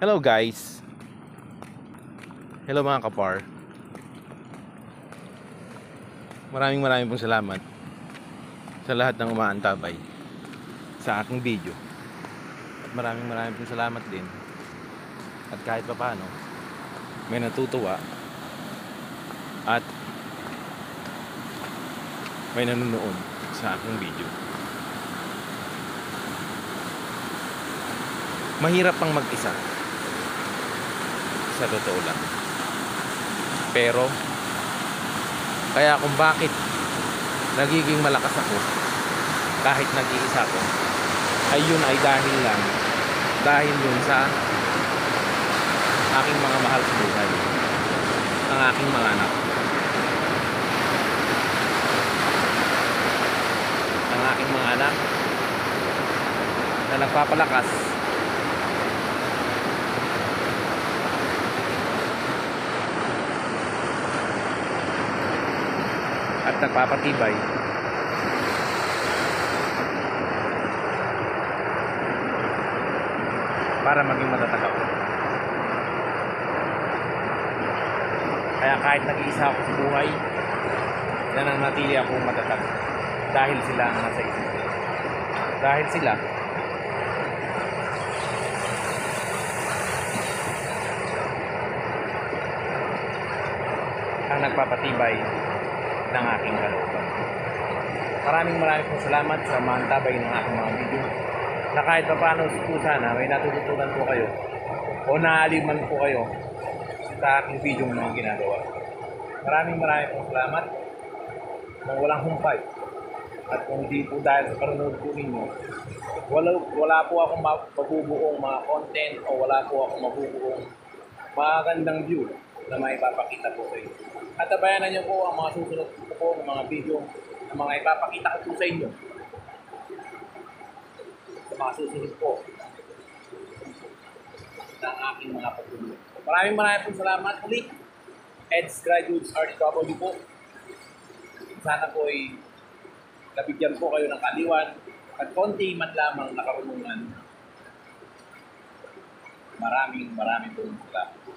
Hello guys. Hello mga kapar. Maraming pong salamat sa lahat ng umaantabay sa aking video. At maraming pong salamat din. At kahit pa paano may natutuwa at may nanonood sa aking video. Mahirap pang mag-isa, sa totoo lang. Pero kaya kung bakit nagiging malakas ako kahit nag-iisa ko, ay dahil yun sa aking mga mahal sa buhay, ang aking mga anak, na nagpapalakas at nagpapatibay para maging matatag ako. Kaya kahit nag-iisa ako sa buhay, nananatili akong matatag dahil sila ang nasa isip. Dahil sila ang nagpapatibay ng aking kalooban. Maraming pong salamat sa maantabay ng aking mga video, na kahit pa paano po sana may natututunan po kayo o naaliman po kayo sa aking video ng mga ginagawa. Maraming pong salamat. Kung walang humpay at kung hindi po dahil sa panonood po ninyo, wala po akong mabubuong mga content o wala po akong mabubuong magandang view na maipapakita po sa inyo. At tabayanan niyo po ang mga susunod po ng mga video na mga ipapakita ko po sa inyo sa mga susunod po ng aking mga pagtulong. Maraming pong salamat ulit. EDS Graduates RTW po. Sana po ay nabigyan po kayo ng kaliwan at konti man lamang na karunungan. Maraming pong salamat.